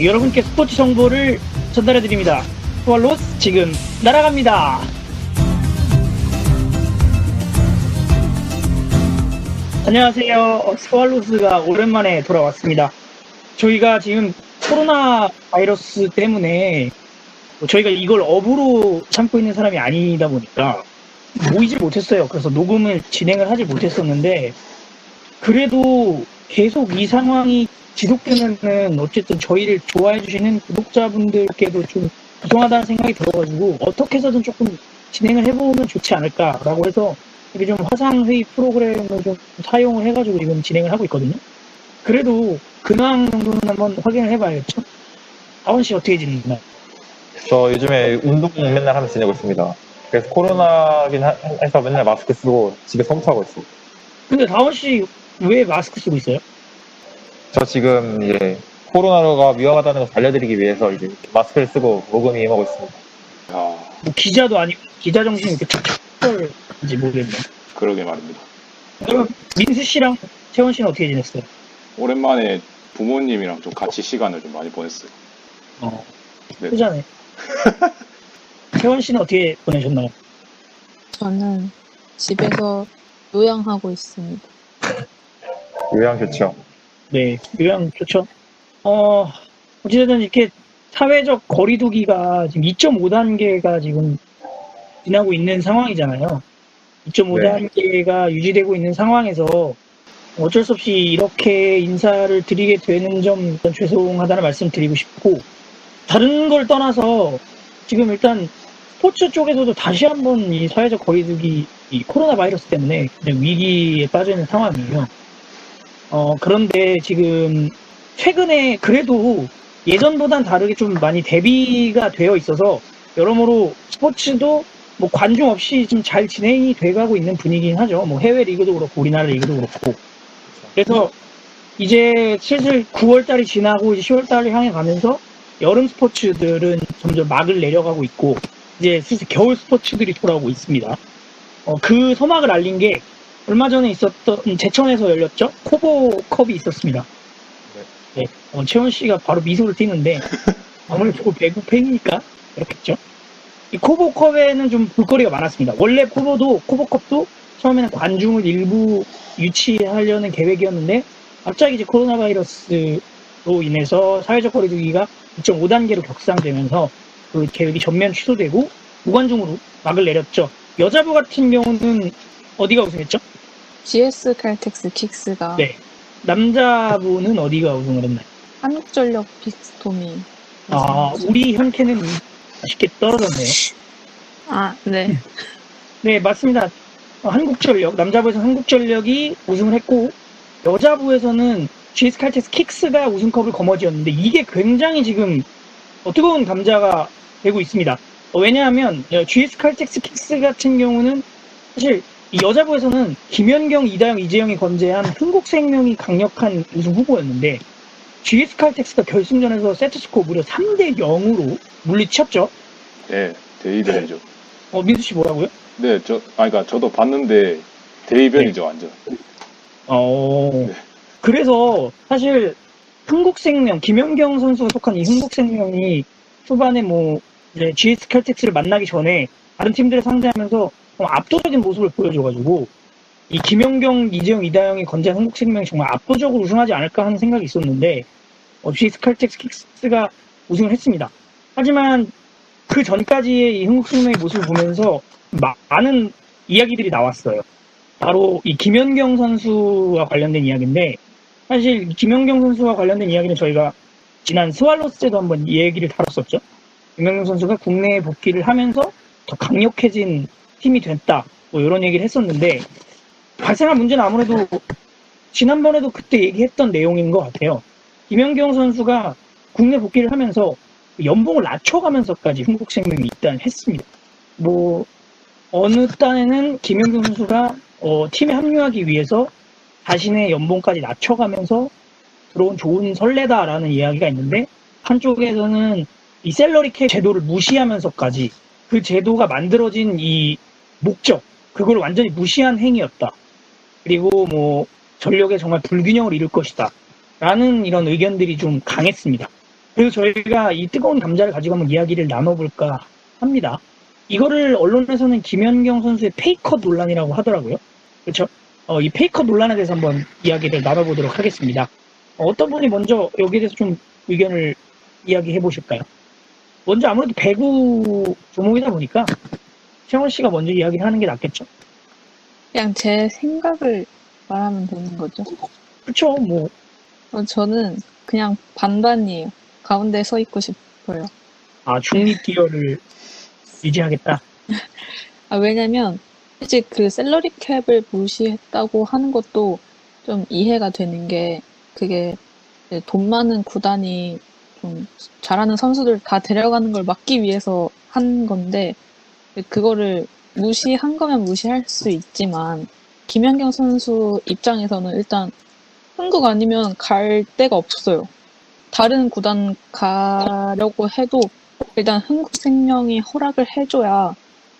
여러분께 스포츠 정보를 전달해 드립니다. 스왈로스 지금 날아갑니다. 안녕하세요. 스왈로스가 오랜만에 돌아왔습니다. 저희가 지금 코로나 바이러스 때문에 저희가 이걸 업으로 참고 있는 사람이 아니다 보니까 모이질 못했어요. 그래서 녹음을 진행을 하지 못했었는데, 그래도 계속 이 상황이 지속되면은 어쨌든 저희를 좋아해 주시는 구독자분들께도 좀 죄송하다는 생각이 들어가지고 어떻게 해서든 조금 진행을 해보면 좋지 않을까라고 해서 이게 좀 화상회의 프로그램을 좀 사용을 해가지고 지금 진행을 하고 있거든요. 그래도 근황 정도는 한번 확인을 해봐야겠죠? 다원 씨 어떻게 지내나요? 저 요즘에 운동 맨날 하면서 지내고 있습니다. 그래서 코로나긴 해서 맨날 마스크 쓰고 집에 컴퓨터하고 있어요. 근데 다원 씨 왜 마스크 쓰고 있어요? 저 지금 이제 코로나가 위험하다는 걸 알려드리기 위해서 이제 마스크를 쓰고 녹음이 임하고 있습니다. 뭐 기자도 아니고 기자 정신이 이렇게 탁탁한지 모르겠네요. 그러게 말입니다. 그럼 민수 씨랑 채원 씨는 어떻게 지냈어요? 오랜만에 부모님이랑 좀 같이 시간을 좀 많이 보냈어요. 네. 후자네. 채원 씨는 어떻게 보내셨나요? 저는 집에서 요양하고 있습니다. 요양 좋죠. 네, 요양 좋죠. 어찌됐든 이렇게 사회적 거리두기가 지금 2.5단계가 지금 지나고 있는 상황이잖아요. 2.5단계가 유지되고 있는 상황에서 어쩔 수 없이 이렇게 인사를 드리게 되는 점 일단 죄송하다는 말씀 드리고 싶고, 다른 걸 떠나서 지금 일단 스포츠 쪽에서도 다시 한번 이 사회적 거리두기, 이 코로나 바이러스 때문에 위기에 빠져 있는 상황이에요. 그런데 지금 최근에 그래도 예전보단 다르게 좀 많이 대비가 되어 있어서 여러모로 스포츠도 뭐 관중 없이 좀 잘 진행이 돼가고 있는 분위기긴 하죠. 뭐 해외 리그도 그렇고 우리나라 리그도 그렇고. 그래서 이제 슬슬 9월달이 지나고 이제 10월달을 향해 가면서 여름 스포츠들은 점점 막을 내려가고 있고 이제 슬슬 겨울 스포츠들이 돌아오고 있습니다. 그 소막을 알린 게 얼마 전에 있었던 제천에서 열렸죠. 코보컵이 있었습니다. 네. 채원 씨가 바로 미소를 띠는데 아무래도 배구 팬이니까 그렇겠죠. 이 코보컵에는 좀 볼거리가 많았습니다. 원래 코보컵도 처음에는 관중을 일부 유치하려는 계획이었는데 갑자기 이제 코로나 바이러스로 인해서 사회적 거리두기가 2.5단계로 격상되면서 그 계획이 전면 취소되고 무관중으로 막을 내렸죠. 여자부 같은 경우는 어디가 우승했죠? GS 칼텍스 킥스가 네. 남자부는 어디가 우승을 했나요? 한국전력 빅스톰이 우리 현캐는 아쉽게 떨어졌네요. 네. 네, 맞습니다. 한국전력, 남자부에서는 한국전력이 우승을 했고 여자부에서는 GS 칼텍스 킥스가 우승컵을 거머쥐었는데 이게 굉장히 지금 뜨거운 감자가 되고 있습니다. 왜냐하면 GS 칼텍스 킥스 같은 경우는 사실 이 여자부에서는 김연경, 이다영, 이재영이 건재한 흥국생명이 강력한 우승 후보였는데 GS 칼텍스가 결승전에서 세트스코어 무려 3대 0으로 물리쳤죠. 네, 대이변이죠. 민수 씨 뭐라고요? 네, 그러니까 저도 봤는데 대이변이죠, 완전. 네. 그래서 사실 흥국생명, 김연경 선수가 속한 이 흥국생명이 초반에 뭐 이제 GS 칼텍스를 만나기 전에 다른 팀들을 상대하면서 압도적인 모습을 보여줘가지고 이 김연경, 이재영, 이다영이 건재한 한국생명이 정말 압도적으로 우승하지 않을까 하는 생각이 있었는데 GS 칼텍스 킥스가 우승을 했습니다. 하지만 그 전까지의 이 한국생명의 모습을 보면서 많은 이야기들이 나왔어요. 바로 이 김연경 선수와 관련된 이야기인데 사실 김연경 선수와 관련된 이야기는 저희가 지난 스왈로스 때도 한번 이 얘기를 다뤘었죠. 김연경 선수가 국내에 복귀를 하면서 더 강력해진 팀이 됐다. 뭐 이런 얘기를 했었는데 발생한 문제는 아무래도 지난번에도 그때 얘기했던 내용인 것 같아요. 김연경 선수가 국내 복귀를 하면서 연봉을 낮춰가면서까지 흥국생명이 일단 했습니다. 뭐 어느 딴에는 김연경 선수가 팀에 합류하기 위해서 자신의 연봉까지 낮춰가면서 들어온 좋은 선례다라는 이야기가 있는데 한쪽에서는 이 셀러리캡 제도를 무시하면서까지 그 제도가 만들어진 이 목적, 그걸 완전히 무시한 행위였다. 그리고 뭐 전력에 정말 불균형을 이룰 것이다. 라는 이런 의견들이 좀 강했습니다. 그래서 저희가 이 뜨거운 감자를 가지고 한번 이야기를 나눠볼까 합니다. 이거를 언론에서는 김연경 선수의 페이컷 논란이라고 하더라고요. 그렇죠? 이 페이컷 논란에 대해서 한번 이야기를 나눠보도록 하겠습니다. 어떤 분이 먼저 여기에 대해서 좀 의견을 이야기해 보실까요? 먼저 아무래도 배구 종목이다 보니까 채원 씨가 먼저 이야기를 하는 게 낫겠죠? 그냥 제 생각을 말하면 되는 거죠. 그렇죠. 뭐 저는 그냥 반반이에요. 가운데 서 있고 싶어요. 중립 기여를 유지하겠다. 왜냐면 솔직히 그 셀러리 캡을 무시했다고 하는 것도 좀 이해가 되는 게 그게 이제 돈 많은 구단이 좀 잘하는 선수들 다 데려가는 걸 막기 위해서 한 건데 그거를 무시한 거면 무시할 수 있지만 김연경 선수 입장에서는 일단 한국 아니면 갈 데가 없어요. 다른 구단 가려고 해도 일단 한국생명이 허락을 해줘야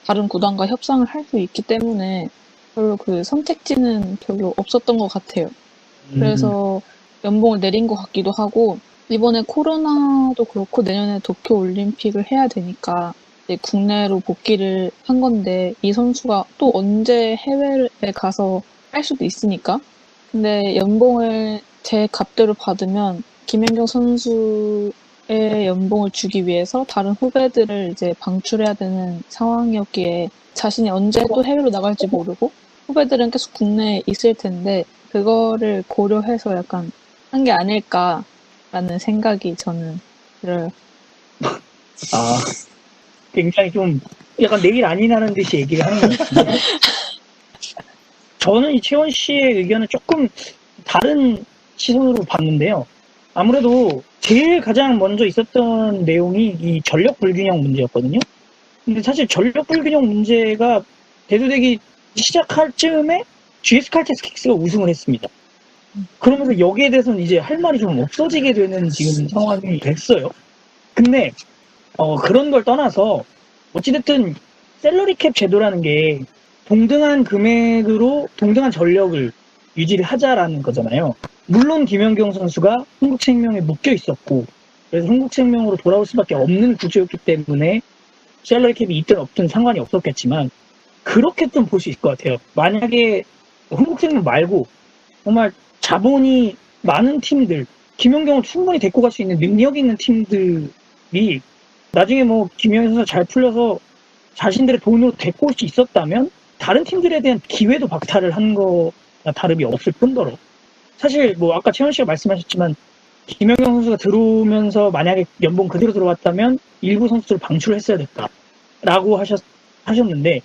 다른 구단과 협상을 할 수 있기 때문에 별로 그 선택지는 별로 없었던 것 같아요. 그래서 연봉을 내린 것 같기도 하고 이번에 코로나도 그렇고 내년에 도쿄올림픽을 해야 되니까 이제 국내로 복귀를 한 건데 이 선수가 또 언제 해외에 가서 할 수도 있으니까 근데 연봉을 제 값대로 받으면 김연경 선수의 연봉을 주기 위해서 다른 후배들을 이제 방출해야 되는 상황이었기에 자신이 언제 또 해외로 나갈지 모르고 후배들은 계속 국내에 있을 텐데 그거를 고려해서 약간 한 게 아닐까라는 생각이 저는 들어요. 굉장히 좀 약간 내일 아니라는 듯이 얘기를 하는 것 같은데 저는 이 채원 씨의 의견은 조금 다른 시선으로 봤는데요. 아무래도 제일 가장 먼저 있었던 내용이 이 전력 불균형 문제였거든요. 근데 사실 전력 불균형 문제가 대두되기 시작할 즈음에 GS 칼텍스 킥스가 우승을 했습니다. 그러면서 여기에 대해서는 이제 할 말이 좀 없어지게 되는 지금 상황이 됐어요. 근데 그런 걸 떠나서 어찌됐든 셀러리 캡 제도라는 게 동등한 금액으로 동등한 전력을 유지를 하자라는 거잖아요. 물론 김연경 선수가 흥국생명에 묶여 있었고 그래서 흥국생명으로 돌아올 수밖에 없는 구조였기 때문에 셀러리 캡이 있든 없든 상관이 없었겠지만 그렇게 좀 볼 수 있을 것 같아요. 만약에 흥국생명 말고 정말 자본이 많은 팀들, 김연경을 충분히 데리고 갈 수 있는 능력 있는 팀들이 나중에 뭐 김연경 선수가 잘 풀려서 자신들의 돈으로 데리고 올 수 있었다면 다른 팀들에 대한 기회도 박탈을 한 거나 다름이 없을 뿐더러 사실 뭐 아까 채원 씨가 말씀하셨지만 김연경 선수가 들어오면서 만약에 연봉 그대로 들어왔다면 일부 선수들을 방출했어야 됐다라고 하셨는데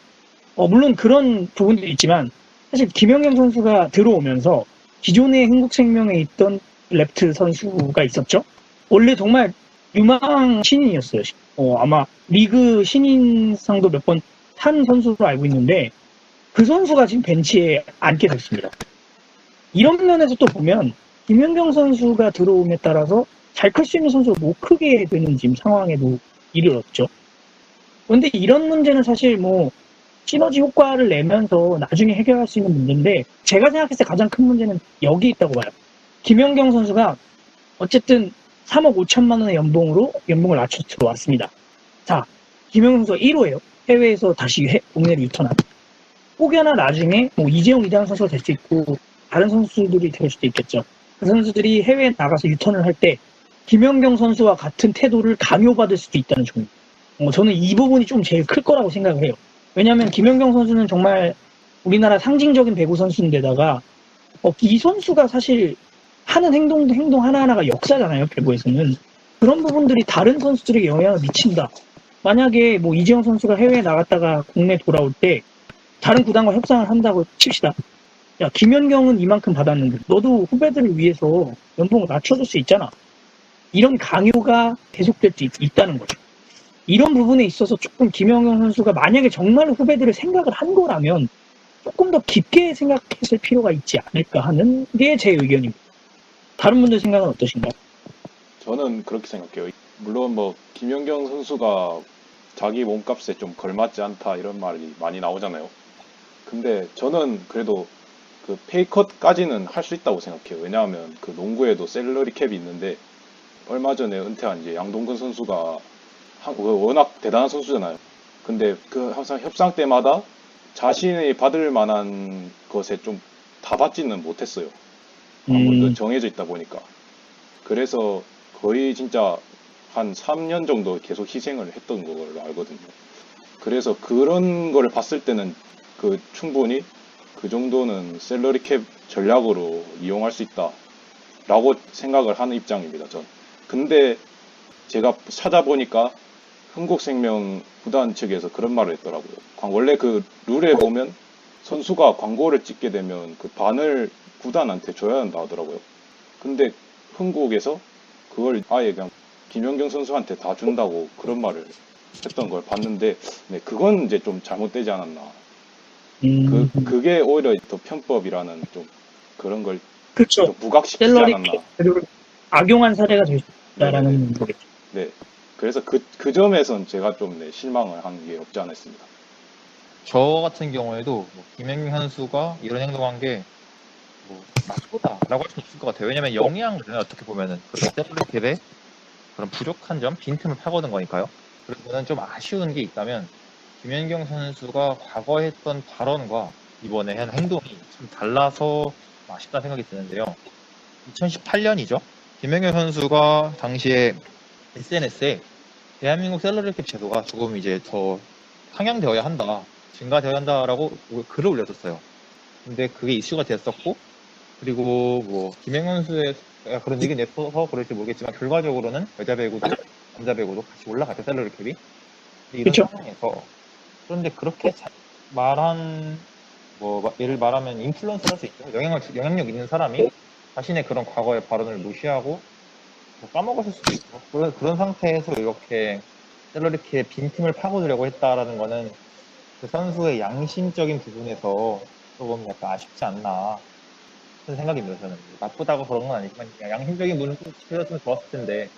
물론 그런 부분도 있지만 사실 김연경 선수가 들어오면서 기존의 흥국생명에 있던 랩트 선수가 있었죠. 원래 정말 유망 신인이었어요. 아마 리그 신인상도 몇 번 탄 선수로 알고 있는데 그 선수가 지금 벤치에 앉게 됐습니다. 이런 면에서 또 보면 김연경 선수가 들어옴에 따라서 잘 클 수 있는 선수를 못 크게 되는 지금 상황에도 이르렀죠. 그런데 이런 문제는 사실 뭐 시너지 효과를 내면서 나중에 해결할 수 있는 문제인데 제가 생각했을 때 가장 큰 문제는 여기 있다고 봐요. 김연경 선수가 어쨌든 3억 5천만 원의 연봉을 낮춰 들어왔습니다. 자, 김연경 선수가 1호예요. 해외에서 다시 국내로 유턴한. 혹여나 나중에 뭐 이재용, 이대환 선수가 될 수 있고 다른 선수들이 될 수도 있겠죠. 그 선수들이 해외에 나가서 유턴을 할 때 김연경 선수와 같은 태도를 강요받을 수도 있다는 종류. 저는 이 부분이 좀 제일 클 거라고 생각을 해요. 왜냐하면 김연경 선수는 정말 우리나라 상징적인 배구 선수인데다가 이 선수가 사실 하는 행동 하나하나가 역사잖아요. 배구에서는. 그런 부분들이 다른 선수들에게 영향을 미친다. 만약에 뭐 이재영 선수가 해외에 나갔다가 국내 돌아올 때 다른 구단과 협상을 한다고 칩시다. 야, 김연경은 이만큼 받았는데 너도 후배들을 위해서 연봉을 낮춰줄 수 있잖아. 이런 강요가 계속될 수 있다는 거죠. 이런 부분에 있어서 조금 김연경 선수가 만약에 정말 후배들을 생각을 한 거라면 조금 더 깊게 생각했을 필요가 있지 않을까 하는 게 제 의견입니다. 다른 분들 생각은 어떠신가요? 저는 그렇게 생각해요. 물론 뭐 김연경 선수가 자기 몸값에 좀 걸맞지 않다 이런 말이 많이 나오잖아요. 근데 저는 그래도 그 페이컷까지는 할 수 있다고 생각해요. 왜냐하면 그 농구에도 셀러리 캡이 있는데 얼마 전에 은퇴한 이제 양동근 선수가 워낙 대단한 선수잖아요. 근데 그 항상 협상 때마다 자신이 받을 만한 것에 좀 다 받지는 못했어요. 아무래도 정해져 있다 보니까. 그래서 거의 진짜 한 3년 정도 계속 희생을 했던 걸로 알거든요. 그래서 그런 거를 봤을 때는 그 충분히 그 정도는 셀러리 캡 전략으로 이용할 수 있다라고 생각을 하는 입장입니다, 전. 근데 제가 찾아보니까 흥국생명 구단 측에서 그런 말을 했더라고요. 원래 그 룰에 보면 선수가 광고를 찍게 되면 그 반을 구단한테 줘야 한다 하더라고요. 근데 흥국에서 그걸 아예 그냥 김연경 선수한테 다 준다고 그런 말을 했던 걸 봤는데, 네, 그건 이제 좀 잘못되지 않았나. 그게 오히려 더 편법이라는 좀 그런 걸 그렇죠. 좀 부각시키지 셀러리 않았나. 캡을 악용한 사례가 될 수 있다라는 거겠죠. 네. 그래서 그 점에선 제가 좀 네, 실망을 한 게 없지 않아 있습니다. 저 같은 경우에도 뭐 김연경 선수가 이런 행동한 게 뭐 나쁘다라고 할 수는 없을 것 같아요. 왜냐면 영향을 어떻게 보면은 그런 셀러리 캡의 그런 부족한 점, 빈틈을 파고든 거니까요. 그래서 저는 좀 아쉬운 게 있다면 김연경 선수가 과거에 했던 발언과 이번에 한 행동이 참 달라서 아쉽다는 생각이 드는데요. 2018년이죠. 김연경 선수가 당시에 SNS에 대한민국 셀러리 캡 제도가 조금 이제 더 상향되어야 한다, 증가되어야 한다라고 글을 올렸었어요. 근데 그게 이슈가 됐었고, 그리고 뭐 김연경 선수의 그런 얘기 내서 그럴지 모르겠지만 결과적으로는 여자 배구도 남자 배구도 같이 올라갔죠, 셀러리 캡이. 이런 그쵸. 상황에서 그런데 그렇게 말한 뭐 예를 말하면 인플루언서를 할 수 있죠. 영향력 있는 사람이 자신의 그런 과거의 발언을 무시하고 뭐 까먹었을 수도 있고 그런 상태에서 이렇게 셀러리캡의 빈틈을 파고들려고 했다라는 거는 그 선수의 양심적인 부분에서 조금 약간 아쉽지 않나 그런 생각입니다. 저는 나쁘다고 그런 건 아니지만 그냥 양심적인 부분을 좀 지켜줬으면 좋았을 텐데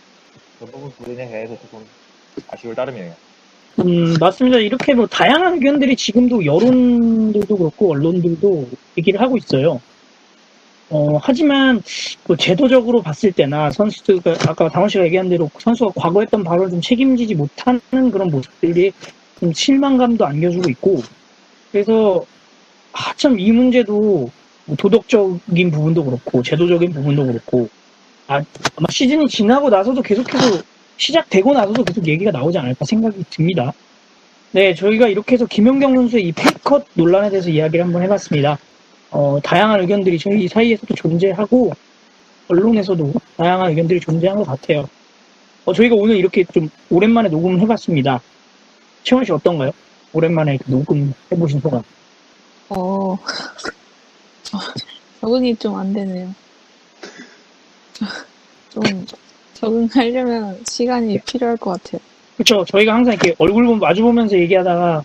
그 부분에 대해서 조금 아쉬울 따름이에요. 맞습니다. 이렇게 뭐 다양한 의견들이 지금도 여론들도 그렇고 언론들도 얘기를 하고 있어요. 하지만 뭐 제도적으로 봤을 때나 선수가 아까 다원 씨가 얘기한 대로 선수가 과거 했던 발언을 좀 책임지지 못하는 그런 모습들이 좀 실망감도 안겨주고 있고, 그래서 참 이 문제도 뭐 도덕적인 부분도 그렇고 제도적인 부분도 그렇고 아마 시즌이 지나고 나서도 계속해서 시작되고 나서도 계속 얘기가 나오지 않을까 생각이 듭니다. 네, 저희가 이렇게 해서 김연경 선수의 이 페이컷 논란에 대해서 이야기를 한번 해봤습니다. 다양한 의견들이 저희 사이에서도 존재하고 언론에서도 다양한 의견들이 존재한 것 같아요. 저희가 오늘 이렇게 좀 오랜만에 녹음을 해봤습니다. 채원 씨 어떤가요? 오랜만에 녹음해보신 소감. 적응이 좀 안 되네요. 좀 적응하려면 시간이 필요할 것 같아요. 그렇죠. 저희가 항상 이렇게 얼굴 마주보면서 얘기하다가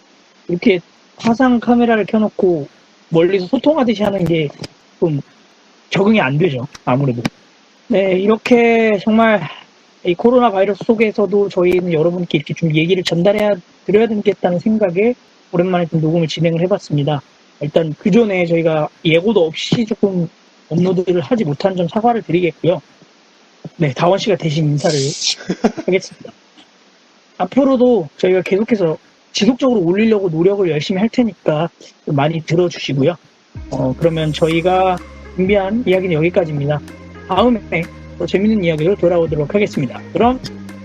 이렇게 화상 카메라를 켜놓고 멀리서 소통하듯이 하는 게 좀 적응이 안 되죠. 아무래도. 네, 이렇게 정말 이 코로나 바이러스 속에서도 저희는 여러분께 이렇게 좀 얘기를 드려야 되겠다는 생각에 오랜만에 좀 녹음을 진행을 해봤습니다. 일단 그 전에 저희가 예고도 없이 조금 업로드를 하지 못한 점 사과를 드리겠고요. 네, 다원 씨가 대신 인사를 하겠습니다. 앞으로도 저희가 계속해서 지속적으로 올리려고 노력을 열심히 할 테니까 좀 많이 들어주시고요. 그러면 저희가 준비한 이야기는 여기까지입니다. 다음에 더 재밌는 이야기로 돌아오도록 하겠습니다. 그럼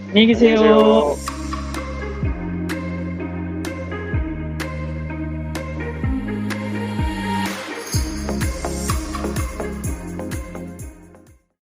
안녕히 계세요. 안녕히 계세요.